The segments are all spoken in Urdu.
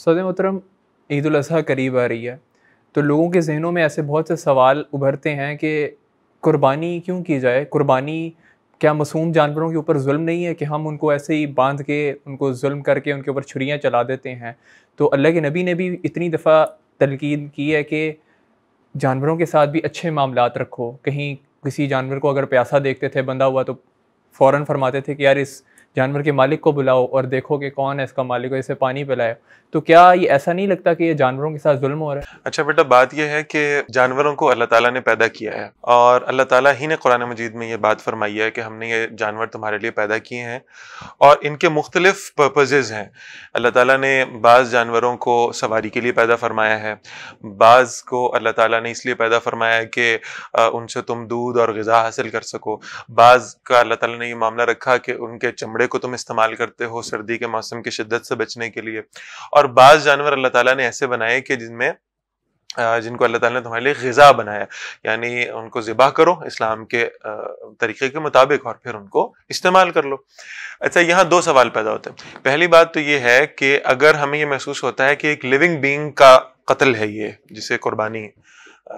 استاد محترم، عید الاضحیٰ قریب آ رہی ہے تو لوگوں کے ذہنوں میں ایسے بہت سے سوال ابھرتے ہیں کہ قربانی کیوں کی جائے؟ قربانی کیا معصوم جانوروں کے اوپر ظلم نہیں ہے کہ ہم ان کو ایسے ہی باندھ کے ان کو ظلم کر کے ان کے اوپر چھریاں چلا دیتے ہیں؟ تو اللہ کے نبی نے بھی اتنی دفعہ تلقین کی ہے کہ جانوروں کے ساتھ بھی اچھے معاملات رکھو. کہیں کسی جانور کو اگر پیاسا دیکھتے تھے بندہ ہوا تو فوراً فرماتے تھے کہ یار اس جانور کے مالک کو بلاؤ اور دیکھو کہ کون ہے اس کا مالک، اسے پانی پلائے. تو کیا یہ ایسا نہیں لگتا کہ یہ جانوروں کے ساتھ ظلم ہو رہا ہے؟ اچھا بیٹا، بات یہ ہے کہ جانوروں کو اللہ تعالیٰ نے پیدا کیا ہے، اور اللہ تعالیٰ ہی نے قرآن مجید میں یہ بات فرمائی ہے کہ ہم نے یہ جانور تمہارے لیے پیدا کیے ہیں اور ان کے مختلف پرپزز ہیں. اللہ تعالیٰ نے بعض جانوروں کو سواری کے لیے پیدا فرمایا ہے، بعض کو اللہ تعالیٰ نے اس لیے پیدا فرمایا ہے کہ ان سے تم دودھ اور غذا حاصل کر سکو، بعض کا اللہ تعالیٰ نے یہ معاملہ رکھا کہ ان کے چمڑے کو تم استعمال کرتے ہو سردی کے موسم کی شدت سے بچنے کے لیے، اور بعض جانور اللہ تعالیٰ نے ایسے بنائے کہ جن کو اللہ تعالیٰ نے تمہارے لیے غذا بنایا، یعنی ان کو ذبح کرو اسلام کے طریقے کے مطابق اور پھر ان کو استعمال کر لو. اچھا، یہاں دو سوال پیدا ہوتے ہیں. پہلی بات تو یہ ہے کہ اگر ہمیں یہ محسوس ہوتا ہے کہ ایک لیونگ بینگ کا قتل ہے یہ جسے قربانی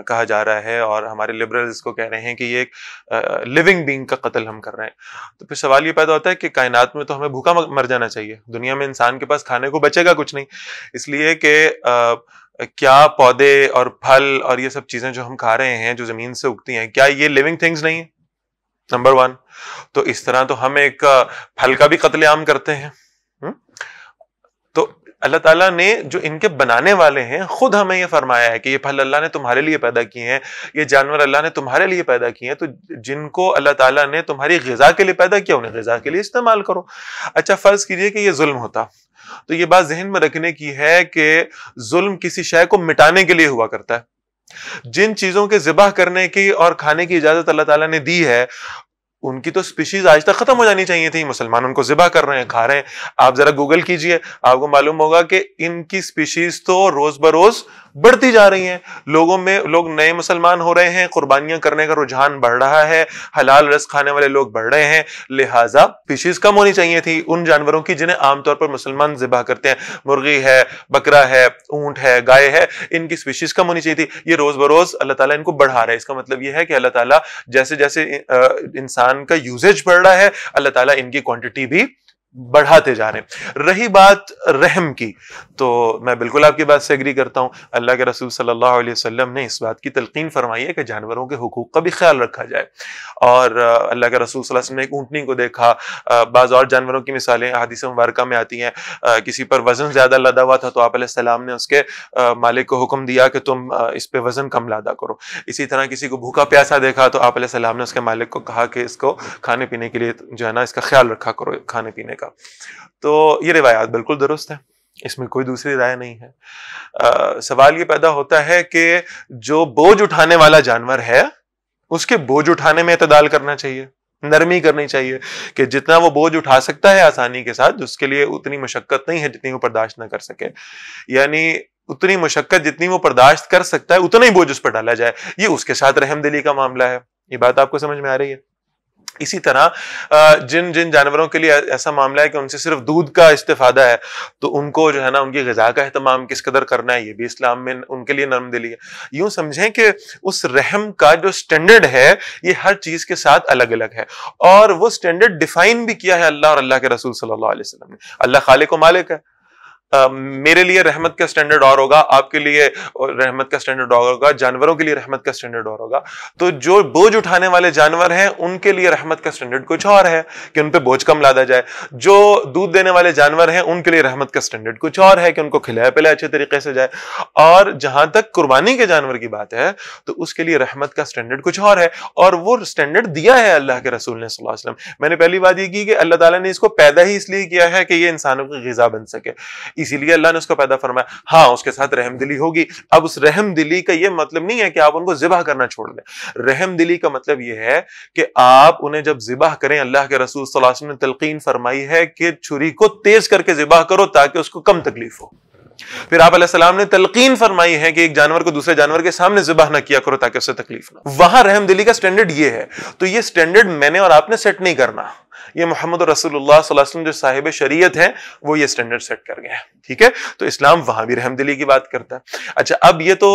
کہا جا رہا ہے، اور ہمارے لبرلز اس کو کہہ رہے ہیں کہ یہ ایک لیونگ بینگ کا قتل ہم کر رہے ہیں، تو پھر سوال یہ پیدا ہوتا ہے کہ کائنات میں تو ہمیں بھوکا مر جانا چاہیے. دنیا میں انسان کے پاس کھانے کو بچے گا کچھ نہیں، اس لیے کہ کیا پودے اور پھل اور یہ سب چیزیں جو ہم کھا رہے ہیں جو زمین سے اگتی ہیں، کیا یہ لیونگ تھنگز نہیں ہیں؟ نمبر 1. تو اس طرح تو ہم ایک پھل کا بھی قتل عام کرتے ہیں. تو اللہ تعالیٰ نے جو ان کے بنانے والے ہیں خود ہمیں یہ فرمایا ہے کہ یہ پھل اللہ نے تمہارے لیے پیدا کیے ہیں، یہ جانور اللہ نے تمہارے لیے پیدا کیے ہیں، تو جن کو اللہ تعالیٰ نے تمہاری غذا کے لیے پیدا کیا انہیں غذا کے لیے استعمال کرو. اچھا، فرض کیجئے کہ یہ ظلم ہوتا، تو یہ بات ذہن میں رکھنے کی ہے کہ ظلم کسی شے کو مٹانے کے لیے ہوا کرتا ہے. جن چیزوں کے ذبح کرنے کی اور کھانے کی اجازت اللہ تعالیٰ نے دی ہے ان کی تو سپیشیز آج تک ختم ہو جانی چاہیے تھی. مسلمان ان کو ذبح کر رہے ہیں، کھا رہے ہیں. آپ ذرا گوگل کیجئے، آپ کو معلوم ہوگا کہ ان کی سپیشیز تو روز بروز بڑھتی جا رہی ہیں. لوگ نئے مسلمان ہو رہے ہیں، قربانیاں کرنے کا رجحان بڑھ رہا ہے، حلال رزق کھانے والے لوگ بڑھ رہے ہیں، لہٰذا سپیشیز کم ہونی چاہیے تھی ان جانوروں کی جنہیں عام طور پر مسلمان ذبح کرتے ہیں. مرغی ہے، بکرا ہے، اونٹ ہے، گائے ہے، ان کی سپیشیز کم ہونی چاہیے تھی. یہ روز بروز اللہ تعالیٰ ان کو بڑھا رہا ہے. اس کا مطلب یہ ہے کہ اللہ تعالیٰ جیسے جیسے انسان کا یوزیج بڑھ رہا ہے، اللہ تعالیٰ ان کی کوانٹٹی بھی بڑھاتے جا رہے ہیں. رہی بات رحم کی، تو میں بالکل آپ کی بات سے ایگری کرتا ہوں. اللہ کے رسول صلی اللہ علیہ وسلم نے اس بات کی تلقین فرمائی ہے کہ جانوروں کے حقوق کا بھی خیال رکھا جائے. اور اللہ کے رسول صلی اللہ علیہ وسلم نے ایک اونٹنی کو دیکھا، بعض اور جانوروں کی مثالیں احادیث مبارکہ میں آتی ہیں. کسی پر وزن زیادہ لادا ہوا تھا تو آپ علیہ السلام نے اس کے مالک کو حکم دیا کہ تم اس پہ وزن کم لادا کرو. اسی طرح کسی کو بھوکا پیاسا دیکھا تو آپ علیہ السلام نے اس کے مالک کو کہا کہ اس کو کھانے پینے کے لیے جو ہے نا اس کا خیال رکھا کرو، کھانے پینے کا. تو یہ روایات بالکل درست ہیں، اس میں کوئی دوسری رائے نہیں ہے. سوال یہ پیدا ہوتا ہے کہ جو بوجھ اٹھانے والا جانور ہے اس کے بوجھ اٹھانے میں اعتدال کرنا چاہیے، نرمی کرنی چاہیے کہ جتنا وہ بوجھ اٹھا سکتا ہے آسانی کے ساتھ، اس کے لیے اتنی مشقت نہیں ہے جتنی وہ برداشت نہ کر سکے. یعنی اتنی مشقت جتنی وہ برداشت کر سکتا ہے اتنا ہی بوجھ اس پر ڈالا جائے. یہ اس کے ساتھ رحم دلی کا معاملہ ہے. یہ بات آپ کو سمجھ میں آ رہی ہے؟ اسی طرح جن جانوروں کے لیے ایسا معاملہ ہے کہ ان سے صرف دودھ کا استفادہ ہے، تو ان کو جو ہے نا ان کی غذا کا اہتمام کس قدر کرنا ہے، یہ بھی اسلام میں ان کے لیے نرم دلی ہے. یوں سمجھیں کہ اس رحم کا جو سٹینڈرڈ ہے یہ ہر چیز کے ساتھ الگ الگ ہے، اور وہ سٹینڈرڈ ڈیفائن بھی کیا ہے اللہ اور اللہ کے رسول صلی اللہ علیہ وسلم نے. اللہ خالق و مالک ہے. میرے لیے رحمت کا سٹینڈرڈ اور ہوگا، آپ کے لیے رحمت کا سٹینڈرڈ اور ہوگا، جانوروں کے لیے رحمت کا سٹینڈرڈ اور ہوگا. تو جو بوجھ اٹھانے والے جانور ہیں ان کے لیے رحمت کا سٹینڈرڈ کچھ اور ہے کہ ان پہ بوجھ کم لادا جائے. جو دودھ دینے والے جانور ہیں ان کے لیے رحمت کا سٹینڈرڈ کچھ اور ہے کہ ان کو کھلایا پلایا اچھے طریقے سے جائے. اور جہاں تک قربانی کے جانور کی بات ہے تو اس کے لیے رحمت کا سٹینڈرڈ کچھ اور ہے، اور وہ سٹینڈرڈ دیا ہے اللہ کے رسول نے صلی اللہ علیہ وسلم. میں نے پہلی بات یہ کی کہ اللہ تعالیٰ نے اس کو پیدا ہی اس لیے کیا ہے کہ یہ انسانوں کی غذا بن سکے، اسی لیے اللہ نے اس کو پیدا فرمایا. ہاں اس کے ساتھ رحم دلی ہوگی. اب اس رحم دلی کا یہ مطلب نہیں ہے کہ آپ ان کو ذبح کرنا چھوڑ دیں. رحم دلی کا مطلب یہ ہے کہ آپ انہیں جب ذبح کریں، اللہ کے رسول صلی اللہ علیہ وسلم نے تلقین فرمائی ہے کہ چھری کو تیز کر کے ذبح کرو تاکہ اس کو کم تکلیف ہو. پھر آپ علیہ السلام نے تلقین فرمائی ہے کہ ایک جانور کو دوسرے جانور کے سامنے ذبح نہ کیا کرو تاکہ اس سے تکلیف نہ. وہاں رحم دلی کا سٹینڈرڈ یہ ہے. تو یہ سٹینڈرڈ میں نے اور آپ نے سیٹ نہیں کرنا، یہ محمد رسول اللہ صلی اللہ علیہ وسلم جو صاحب شریعت ہیں وہ یہ سٹینڈرڈ سیٹ کر گئے ہیں. ٹھیک ہے, تو اسلام وہاں بھی رحم دلی کی بات کرتا ہے. اچھا, اب یہ تو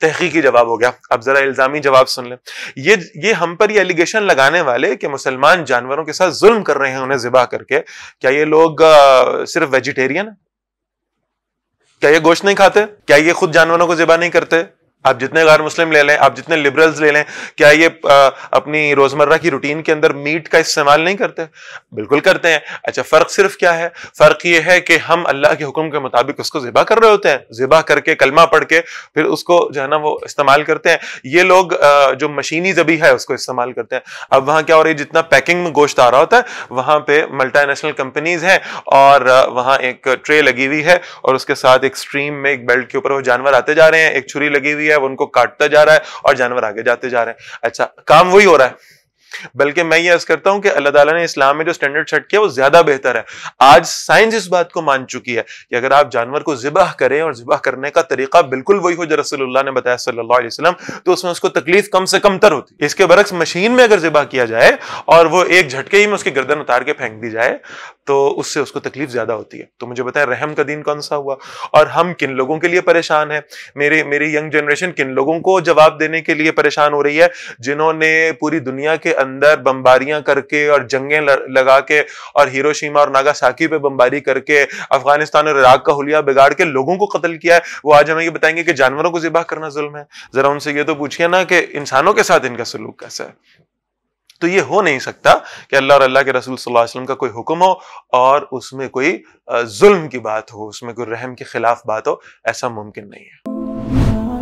تحقیقی جواب ہو گیا, اب ذرا الزامی جواب سن لیں. یہ ہم پر یہ ایلیگیشن لگانے والے کہ مسلمان جانوروں کے ساتھ ظلم کر رہے ہیں انہیں ذبح کر کے, کیا یہ لوگ صرف ویجیٹیرین ہیں؟ کیا یہ گوشت نہیں کھاتے؟ کیا یہ خود جانوروں کو ذبح نہیں کرتے؟ آپ جتنے غیر مسلم لے لیں, آپ جتنے لبرلز لے لیں, کیا یہ اپنی روزمرہ کی روٹین کے اندر میٹ کا استعمال نہیں کرتے؟ بالکل کرتے ہیں. اچھا, فرق صرف کیا ہے؟ فرق یہ ہے کہ ہم اللہ کے حکم کے مطابق اس کو ذبح کر رہے ہوتے ہیں, ذبح کر کے کلمہ پڑھ کے پھر اس کو جو ہے نا وہ استعمال کرتے ہیں. یہ لوگ جو مشینی ذبیحہ ہے اس کو استعمال کرتے ہیں. اب وہاں کیا ہو رہا ہے, جتنا پیکنگ میں گوشت آ رہا ہوتا ہے وہاں پہ ملٹی نیشنل کمپنیز ہیں اور وہاں ایک ٹرے لگی ہوئی ہے اور اس کے ساتھ ایک سٹریم میں ایک بیلٹ کے اوپر وہ جانور آتے جا رہے ہیں, ایک چھری لگی ہوئی ہے, وہ ان کو کاٹتا جا رہا ہے اور جانور آگے جاتے جا رہے ہیں. اچھا, کام وہی ہو رہا ہے. بلکہ میں یہ عرض کرتا ہوں کہ اللہ تعالیٰ نے اسلام میں جو سٹینڈرڈ سیٹ کیا وہ زیادہ بہتر ہے. آج سائنس اس بات کو مان چکی ہے کہ اگر آپ جانور کو ذبح کریں اور ذبح کرنے کا طریقہ بالکل وہی ہو جو رسول اللہ نے بتایا صلی اللہ علیہ وسلم, تو اس میں اس کو تکلیف کم سے کم تر ہوتی. اس کے برعکس مشین میں اگر ذبح کیا جائے اور وہ ایک جھٹکے ہی میں اس کی گردن اتار کے پھینک دی جائے تو اس سے اس کو تکلیف زیادہ ہوتی ہے. تو مجھے بتائیں رحم کا دین کون سا ہوا؟ اور ہم کن لوگوں کے لیے پریشان ہیں؟ میری ینگ جنریشن کن لوگوں کو جواب دینے کے لیے پریشان ہو رہی ہے جنہوں نے پوری دنیا کے اندر بمباریاں کر کے اور جنگیں لگا کے اور ہیروشیما اور ناگاساکی پہ بمباری کر کے افغانستان اور عراق کا حلیہ بگاڑ کے لوگوں کو قتل کیا ہے, وہ آج ہمیں یہ بتائیں گے کہ جانوروں کو ذبح کرنا ظلم ہے. ذرا ان سے یہ تو پوچھئے نا کہ انسانوں کے ساتھ ان کا سلوک کیسا ہے. تو یہ ہو نہیں سکتا کہ اللہ اور اللہ کے رسول صلی اللہ علیہ وسلم کا کوئی حکم ہو اور اس میں کوئی ظلم کی بات ہو, اس میں کوئی رحم کے خلاف بات ہو. ایسا ممکن نہیں ہے.